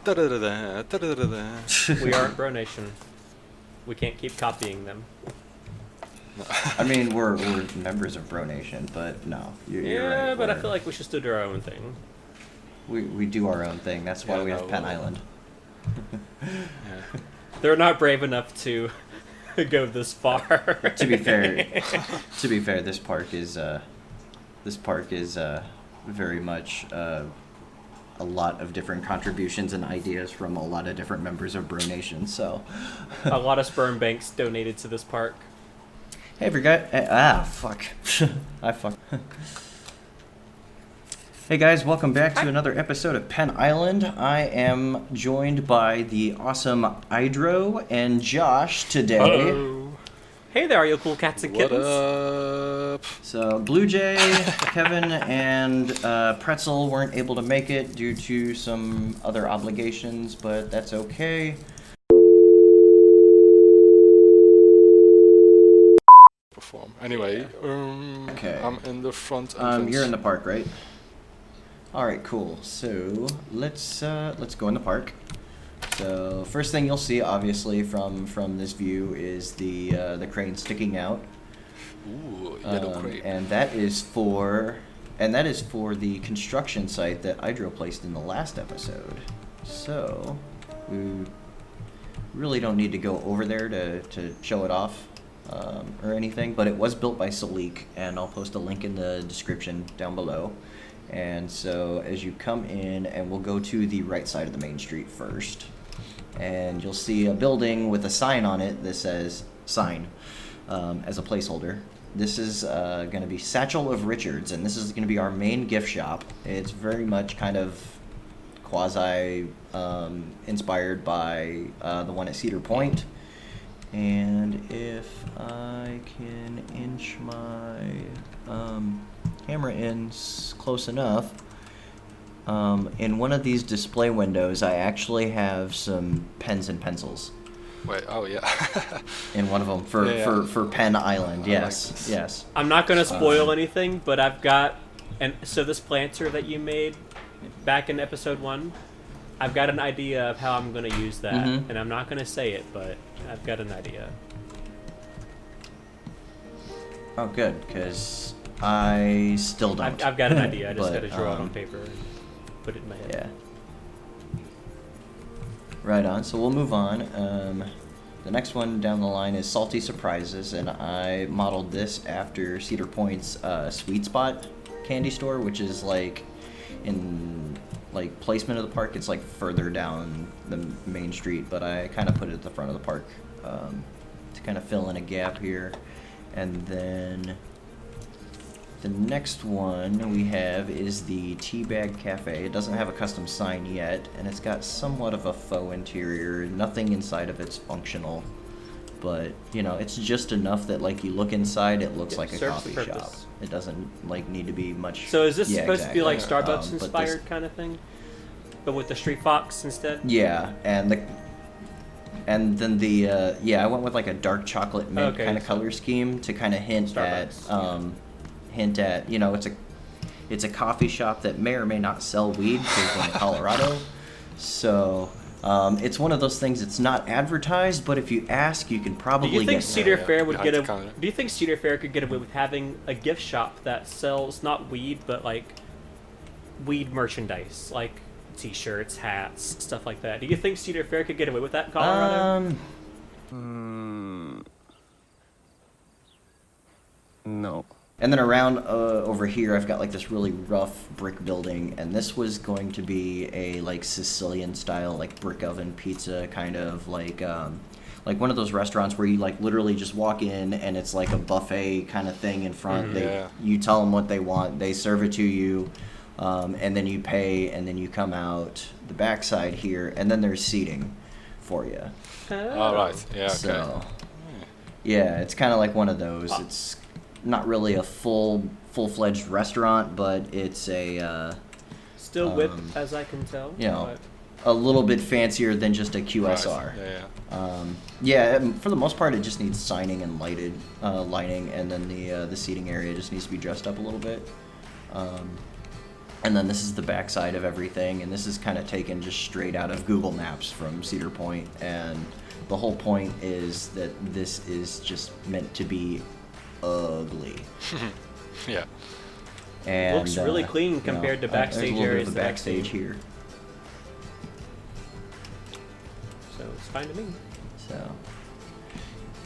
We aren't Bro Nation. We can't keep copying them. I mean, we're members of Bro Nation, but no. You're right, but I feel like we should still do our own thing. We do our own thing. That's why we have Penn Island. They're not brave enough to go this far. To be fair, this park is very much a lot of different contributions and ideas from a lot of different members of Bro Nation. So, a lot of sperm banks donated to this park. Hey, fuck. I fuck. Hey guys, welcome back to another episode of Penn Island. I am joined by the awesome Idro and Josh today. Hello. Hey there, you cool cats and kittens. What up? So Blue Jay, Kevin, and Pretzel weren't able to make it due to some other obligations, but that's okay. Perform. Anyway, Okay. I'm in the front entrance. You're in the park, right? All right, cool. So let's go in the park. So first thing you'll see, obviously, from this view is the crane sticking out. Ooh, yellow crane. And that is for the construction site that Idro placed in the last episode. So we really don't need to go over there to show it off or anything, but it was built by Solique, and I'll post a link in the description down below. And so as you come in, and we'll go to the right side of the main street first, and you'll see a building with a sign on it that says sign as a placeholder. This is going to be Satchel of Richards, and this is going to be our main gift shop. It's very much kind of quasi inspired by the one at Cedar Point. And if I can inch my camera in close enough, in one of these display windows I actually have some pens and pencils. Wait, oh yeah. In one of them for Penn Island. Yes, like yes. I'm not going to spoil anything, but I've got... So this planter that you made back in episode 1, I've got an idea of how I'm going to use that. Mm-hmm. And I'm not going to say it, but I've got an idea. Oh, good, because I still don't. I've got an idea. I just But, got to draw it on paper and put it in my head. Yeah. Right on. So we'll move on. The next one down the line is Salty Surprises, and I modeled this after Cedar Point's Sweet Spot candy store, which is like in placement of the park. It's like further down the main street, but I kind of put it at the front of the park to kind of fill in a gap here. And then the next one we have is the Teabag Cafe. It doesn't have a custom sign yet, and it's got somewhat of a faux interior. Nothing inside of it's functional, but you know, it's just enough that like you look inside, it looks like a coffee shop. It doesn't like need to be much. So is this supposed to be like Starbucks but inspired kind of thing, but with the Street Fox instead? Yeah, and then I went with like a dark chocolate mint kind of color scheme to kind of hint Starbucks, at, you know, it's a coffee shop that may or may not sell weed because we're in Colorado. So it's one of those things that's not advertised, but if you ask, you can probably Do you think get Cedar Fair would get counter. Do you think Cedar Fair could get away with having a gift shop that sells not weed, but like weed merchandise, like T-shirts, hats, stuff like that? Do you think Cedar Fair could get away with that in Colorado? No. And then around over here, I've got like this really rough brick building, and this was going to be a like Sicilian style like brick oven pizza kind of like one of those restaurants where you like literally just walk in and it's like a buffet kind of thing in front. You tell them what they want, they serve it to you, and then you pay, and then you come out the backside here, and then there's seating for you. All right. Yeah. Okay. So yeah, it's kind of like one of those. It's not really a full-fledged restaurant, but it's a Still whip, as I can tell. You know, a little bit fancier than just a QSR. Right. Yeah. For the most part, it just needs signing and lighting, and then the seating area just needs to be dressed up a little bit. And then this is the backside of everything, and this is kind of taken just straight out of Google Maps from Cedar Point, and the whole point is that this is just meant to be ugly. Yeah. And Looks really clean compared to backstage there's a little bit areas of the that I've backstage seen. here. So it's fine to me. So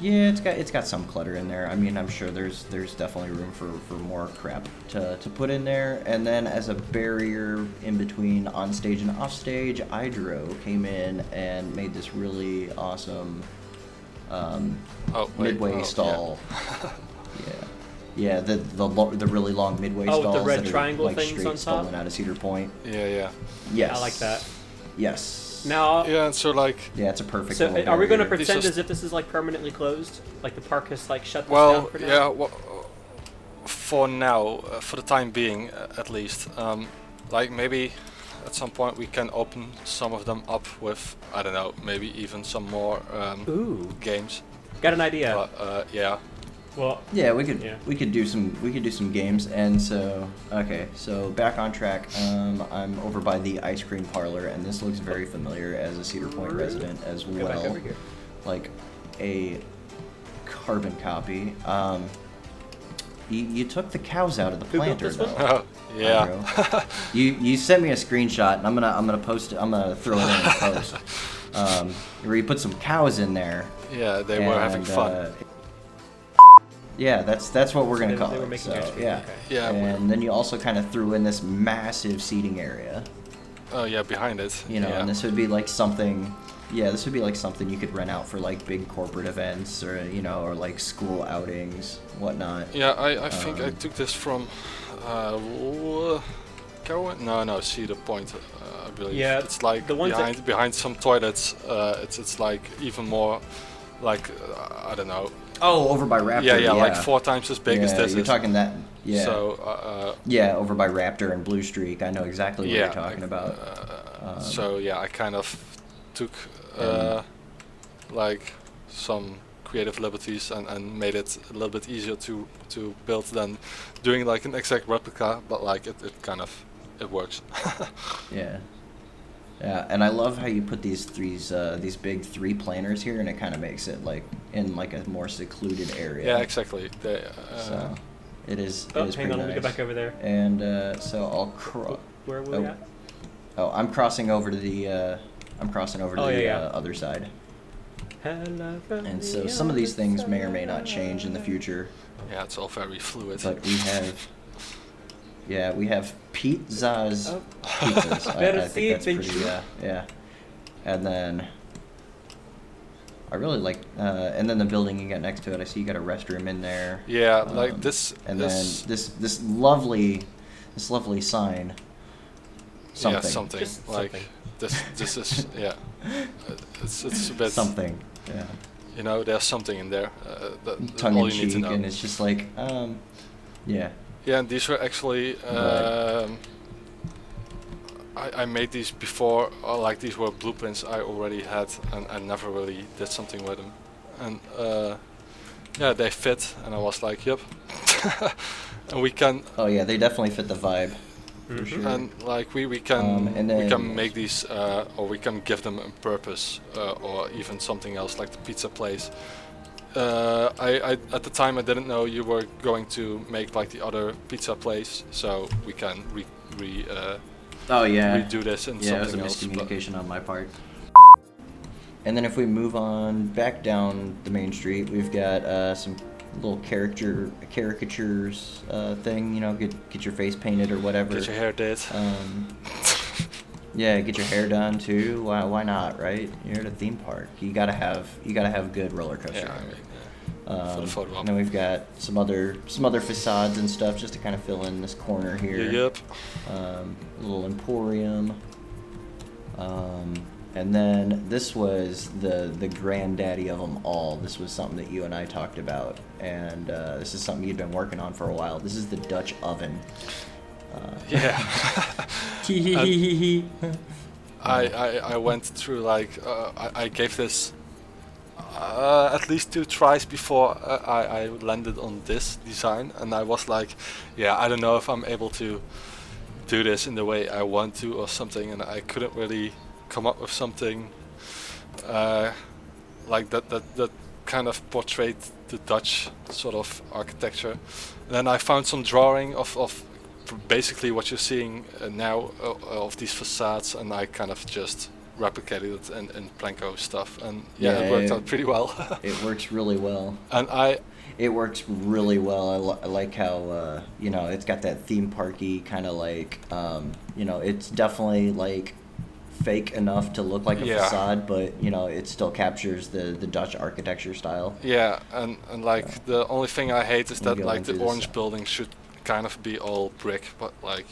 yeah, it's got some clutter in there. I mean, I'm sure there's definitely room for more crap to put in there. And then as a barrier in between on stage and off stage, Hydro came in and made this really awesome midway stall. Yeah, the really long midway Oh, with stalls the red that are triangle like things straight on top? stolen out of Cedar Point. Yeah. Yes, I like that. Yes. Now, Yeah, and so like, Yeah, it's a perfect. so little are we going to barrier. pretend just- as if this is like permanently closed? Like the park has like shut this well, down for now? yeah, well, for now, for the time being, at least, like maybe at some point we can open some of them up with, I don't know, maybe even some more Ooh, games. got an idea. But yeah, Well, Yeah, we Yeah. could do some games, and so so back on track. I'm over by the ice cream parlor, and this looks very familiar as a Cedar Point resident as go back well, over here. like a carbon copy. You took the cows out of the Who built planter this one? though. yeah. Hydro. You sent me a screenshot, and I'm gonna post it. I'm gonna throw it in the post. Where you put some cows in there. Yeah, they were having fun. Yeah, that's what we're gonna call They were it. making So, ice cream, yeah. okay. Yeah, And then you also kind of threw in this massive seating area. Oh yeah, behind it. You know, yeah. and this would be like something. Yeah, this would be like something you could rent out for like big corporate events, or or like school outings, whatnot. Yeah, I think I took this from Cowan? No, Cedar Point, I believe. Yeah, it's like the ones that- behind some toilets. It's like even more, like I don't know. Oh, over by Raptor. Yeah, like 4 times as big as this You're is. talking that. Yeah. So Yeah, over by Raptor and Blue Streak. I know exactly what yeah, you're talking about. so yeah, I kind of took like some creative liberties and made it a little bit easier to build than doing like an exact replica, but like it kind of works. Yeah. Yeah, and I love how you put these big 3 planners here, and it kind of makes it like in like a more secluded area. Yeah, exactly. They, So it is. Oh, it is hang pretty on, let me go nice. back over there. And so I'll cross. Where were we at? Oh, I'm crossing over to the. Oh, yeah. Other side. Hello from And the so some of these other things may or may not side. change in the future, yeah, it's all very fluid. but we have. Yeah, we have pizzas. Oh. Pizzas. Better I see think that's it, pretty. Vinci. Yeah. And then. I really like. And then the building you got next to it. I see you got a restroom in there. Yeah, like this. And this, then this lovely sign. Something. Yeah, something Just like something. this is yeah. It's a bit Something. Yeah. You know, there's something in there. That Tongue all in you need to cheek, know. and it's just like, yeah. Yeah, and these were actually I made these before, or like these were blueprints I already had, and I never really did something with them. And yeah, they fit, and I was like, yep. And we can, Oh yeah, they definitely fit the vibe. For Mhm. sure. and like we can and we then- can make these, or we can give them a purpose, or even something else like the pizza place. I at the time I didn't know you were going to make like the other pizza place, so we can Oh yeah. redo this and Yeah, it was a something else. but- miscommunication on my part. And then if we move on back down the main street, we've got some little caricatures thing. You know, get your face painted or whatever. Get your hair did. Yeah, get your hair done too. Why not, right? You're at a theme park. You gotta have good roller coaster. Yeah, I mean, for the photo op. And then we've got some other facades and stuff just to kind of fill in this corner here. Yep. A little emporium. And then this was the granddaddy of them all. This was something that you and I talked about, and this is something you'd been working on for a while. This is the Dutch oven. Yeah. Hee. I went through like I gave this at least 2 tries before I landed on this design, and I was like, yeah, I don't know if I'm able to do this in the way I want to or something, and I couldn't really come up with something like that kind of portrayed the Dutch sort of architecture. And then I found some drawing of basically what you're seeing now of these facades, and I kind of just replicated it in Planko stuff, and it worked out pretty well. It works really well. And It works really well. I like how it's got that theme parky kind of like it's definitely like fake enough to look like a facade, but it still captures the Dutch architecture style. Yeah, and like the only thing I hate is that like the orange building should kind of be all brick, but like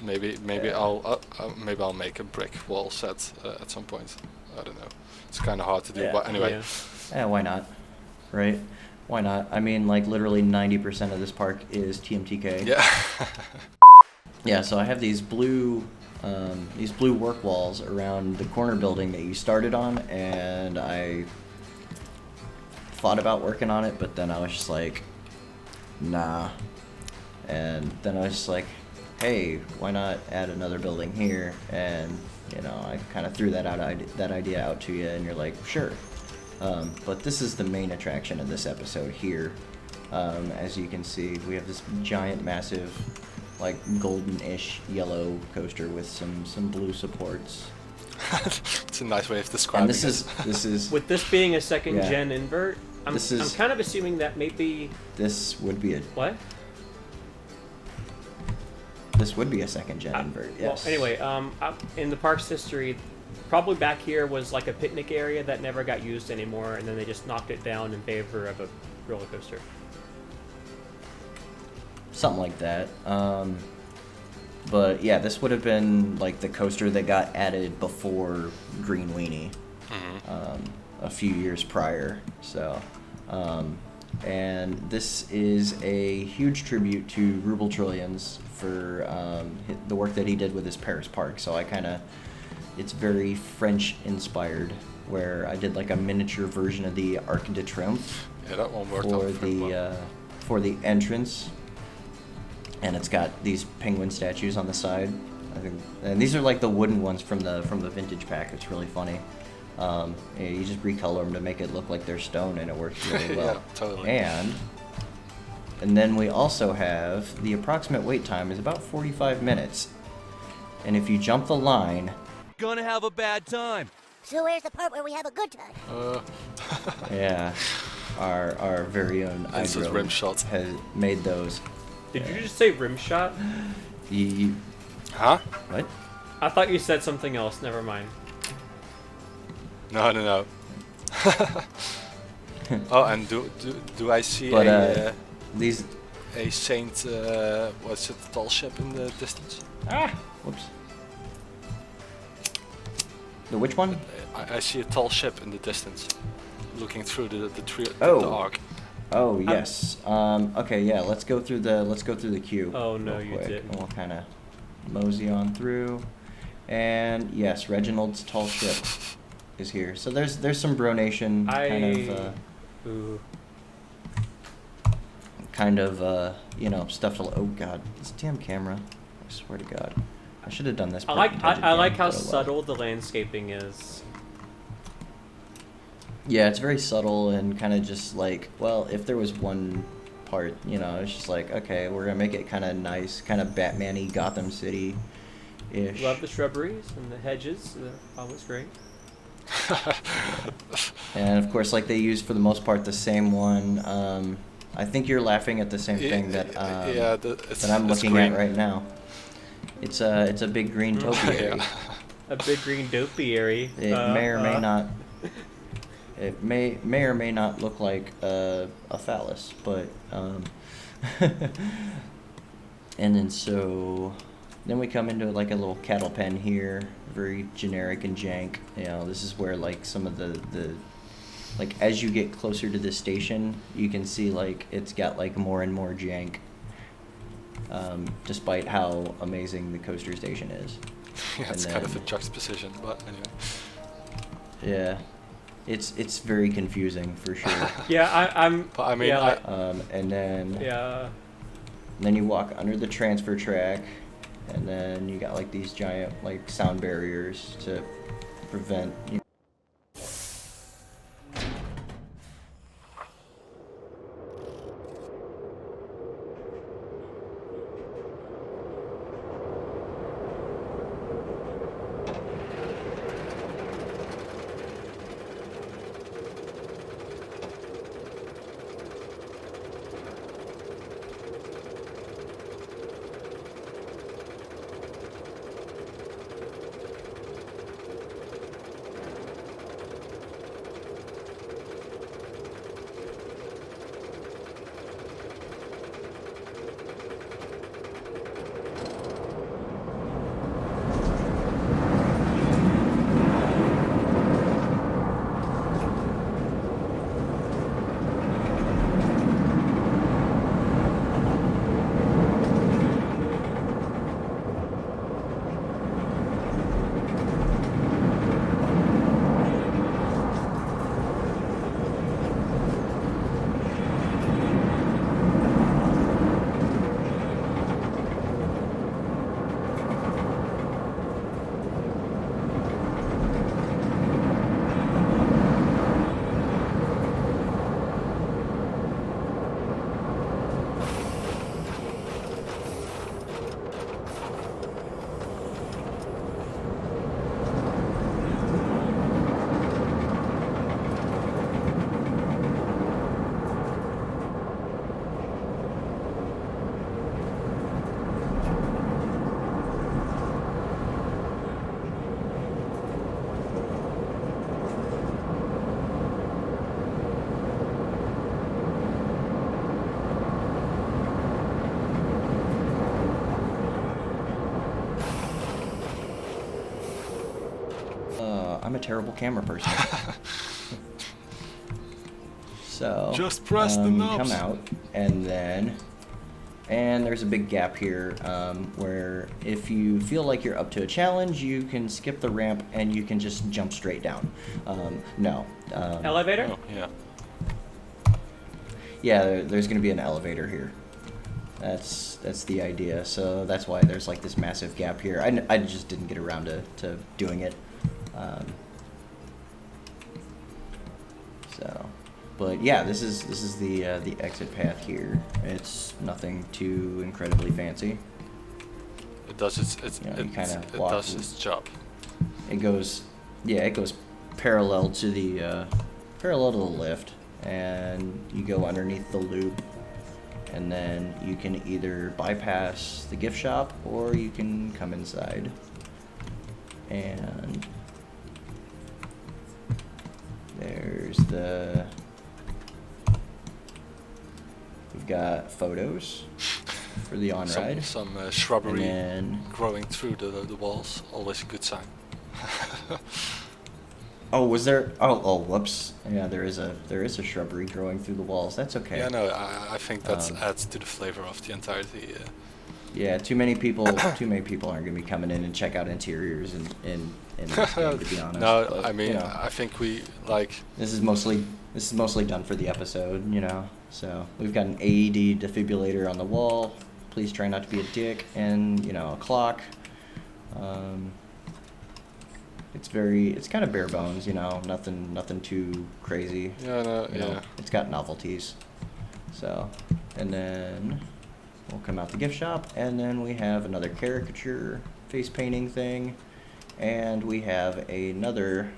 maybe I'll make a brick wall set at some point. I don't know. It's kind of hard to do, but anyway. Yeah, why not? Right? Why not? I mean, like literally 90% of this park is TMTK. Yeah. Yeah. So I have these blue work walls around the corner building that you started on, and I thought about working on it, but then I was just like, nah. And then I was just like, hey, why not add another building here? And I kind of threw that idea out to you, and you're like, sure. But this is the main attraction of this episode here. As you can see, we have this giant, massive, like golden-ish yellow coaster with some blue supports. It's a nice way of describing and this is With this being a second gen invert, I'm This kind of assuming that maybe this would be a what? This would be a second gen invert. Yes. Well, anyway, in the park's history, probably back here was like a picnic area that never got used anymore, and then they just knocked it down in favor of a roller coaster. Something like that. But yeah, this would have been like the coaster that got added before Green Weenie, a few years prior. So, and this is a huge tribute to Ruble Trillions for the work that he did with his Paris park. So it's very French inspired, where I did like a miniature version of the Arc de Triomphe. Yeah, that one worked out for the entrance. And it's got these penguin statues on the side, I think, and these are like the wooden ones from the vintage pack. It's really funny. You just recolor them to make it look like they're stone, and it works really well. Yeah, totally. And then we also have the approximate wait time is about 45 minutes, and if you jump the line, gonna have a bad time. So where's the part where we have a good time? yeah, our very own This is rim shot. has made those. Did you just say rim shot? Huh? What? I thought you said something else. Never mind. No. Oh, and do I see these a Saint what's it, tall ship in the distance? whoops. The which one? I see a tall ship in the distance, looking through the arc. Oh yes. Okay, yeah. Let's go through the queue. Oh no, real you quick, didn't. and we'll kind of mosey on through. And yes, Reginald's tall ship is here. So there's some Bronation stuff to. Oh god, this damn camera! I swear to God, I should have done this. I like how but, subtle the landscaping is. Yeah, it's very subtle and kind of just like, well, if there was one part, it's just like, okay, we're gonna make it kind of nice, kind of Batman-y, Gotham City-ish. Love the shrubberies and the hedges. They're always great. And of course, like they use for the most part the same one. I think you're laughing at the same thing that that I'm looking at right now. It's a big green topiary. Yeah. A big green topiary. It may or may not. It may or may not look like a phallus, but and then we come into like a little cattle pen here, very generic and jank. This is where like some of the like as you get closer to the station, you can see like it's got like more and more jank, despite how amazing the coaster station is. Yeah, it's kind of a juxtaposition, but anyway. Yeah. It's very confusing for sure. Yeah, I'm. But I mean, yeah, And then yeah. then you walk under the transfer track, And then you got like these giant like sound barriers to prevent. I'm a terrible camera person. So Just press the you knobs. come out, and there's a big gap here where if you feel like you're up to a challenge, you can skip the ramp and you can just jump straight down. No. Elevator? Oh, yeah. Yeah, there's going to be an elevator here. That's the idea. So that's why there's like this massive gap here. I just didn't get around to doing it. But yeah, this is the exit path here. It's nothing too incredibly fancy. It does its walk. job. It goes parallel to the lift, and you go underneath the loop, and then you can either bypass the gift shop or you can come inside. And there's we've got photos for the on-ride. Some shrubbery and growing through the walls. Always a good sign. Oh, was there? Oh, whoops. Yeah, there is a shrubbery growing through the walls. That's okay. Yeah, no, I think that adds to the flavor of the entirety. Yeah, too many people aren't going to be coming in and check out interiors in this game, to be honest. No, but, I mean, you know, I think we like. this is mostly done for the episode, you know. So we've got an AED defibrillator on the wall. Please try not to be a dick, and a clock. It's kind of bare bones, nothing too crazy. Yeah, no, yeah. It's got novelties. So, and then we'll come out the gift shop, and then we have another caricature face painting thing, and we have another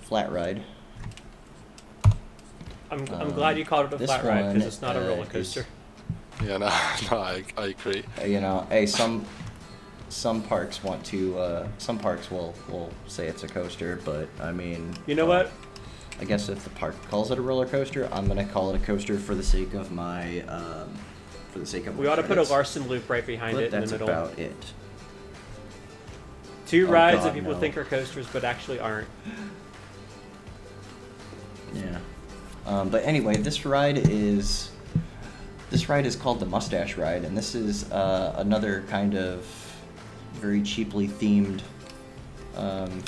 flat ride. I'm glad you called it a this flat ride, because one, it's not a roller coaster. Yeah, no, I agree. Hey, some parks want to. Some parks will say it's a coaster, but I mean. You know what? I guess if the park calls it a roller coaster, I'm gonna call it a coaster for the sake of my. We ought to put a Larson loop right behind But it in that's the middle. about it. Two Oh, rides God, that people no. think are coasters, but actually aren't. Yeah. But anyway, this ride is called the Mustache Ride, and this is another kind of very cheaply themed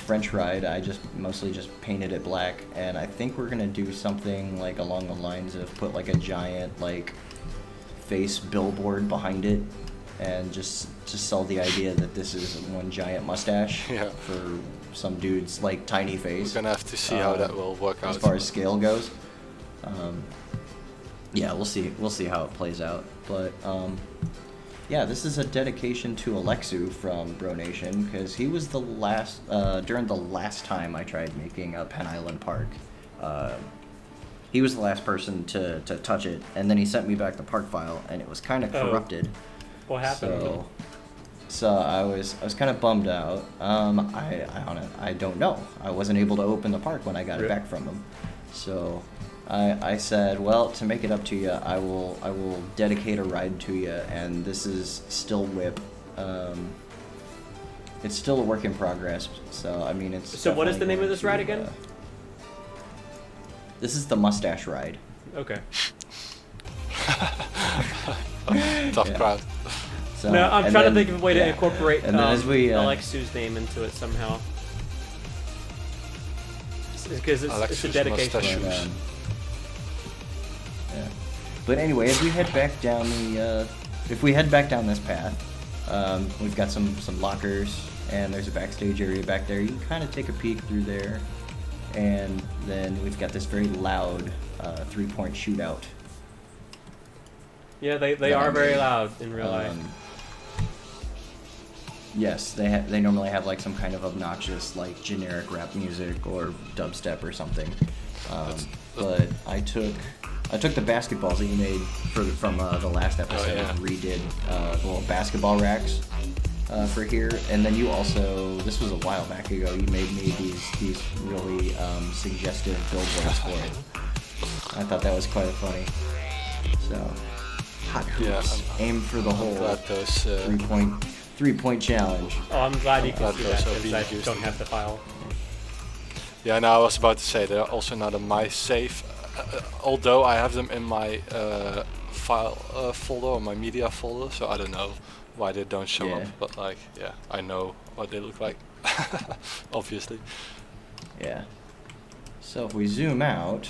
French ride. I mostly just painted it black, and I think we're gonna do something like along the lines of put like a giant like face billboard behind it, and just sell the idea that this is one giant mustache Yeah. for some dude's like tiny face. We're gonna have to see how that will work out. As far as scale goes. Yeah, we'll see how it plays out. But yeah, this is a dedication to Alexu from Bro Nation, because he was the last during the last time I tried making a Penn Island park. He was the last person to touch it, and then he sent me back the park file, and it was kind of corrupted. What happened? So I was kind of bummed out. I don't know. I wasn't able to open the park when I got it back from him. So I said, well, to make it up to you, I will dedicate a ride to you, and this is still whip. It's still a work in progress. So I mean, it's. So what is the name of this ride again? This is the mustache ride. Okay. Tough crowd. So, No, I'm trying to think of a way to yeah. incorporate And then as we, Alexu's name into it somehow. Because it's a Alexu's dedication. mustache. Yeah. But anyway, as we head back down if we head back down this path, we've got some lockers, and there's a backstage area back there. You can kind of take a peek through there, and then we've got this very loud 3-point shootout. Yeah, they are very loud in real life. Yes, they normally have like some kind of obnoxious like generic rap music or dubstep or something. But I took the basketballs that you made from the last episode and redid the little basketball racks for here, and then you also, this was a while back ago, you made me these really suggestive billboards for it. I thought that was quite funny. So hot hoops, aim for the hole. Those, 3-point challenge. Oh, I'm glad you can see that, those because I obedience. don't have the file. Yeah, no, I was about to say they're also not in my safe, although I have them in my file folder or my media folder, so I don't know why they don't show up. But like, yeah, I know what they look like, obviously. Yeah. So if we zoom out,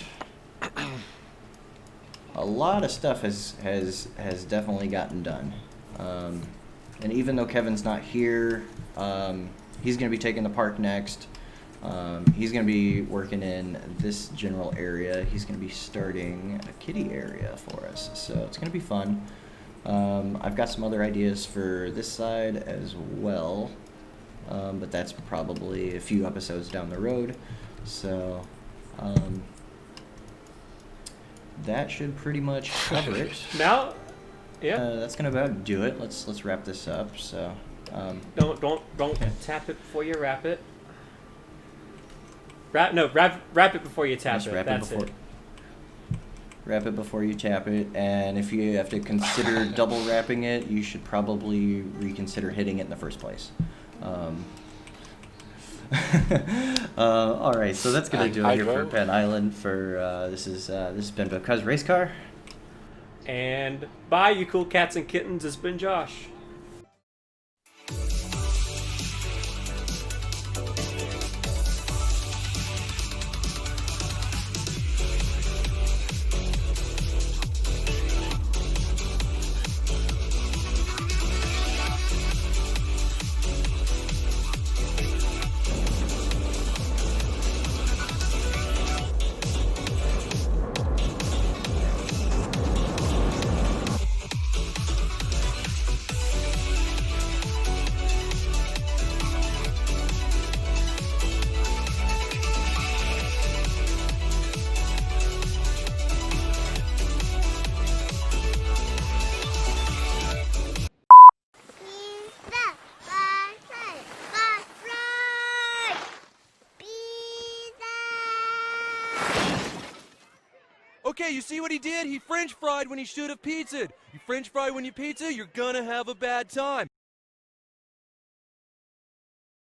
a lot of stuff has definitely gotten done. And even though Kevin's not here, he's going to be taking the park next. He's going to be working in this general area. He's going to be starting a kiddie area for us, so it's going to be fun. I've got some other ideas for this side as well, but that's probably a few episodes down the road. So that should pretty much cover it. Now, yeah. That's gonna about do it. Let's wrap this up. So Don't tap it before you wrap it. Wrap it before you tap just it. wrap That's it before. it. Wrap it before you tap it, and if you have to consider double wrapping it, you should probably reconsider hitting it in the first place. All right, so that's gonna do it here for Penn Island. For this has been Becauz Racecar. And bye, you cool cats and kittens. It's been Josh. Okay, you see what he did? He French fried when he should have pizzaed. You French fry when you pizza, you're gonna have a bad time.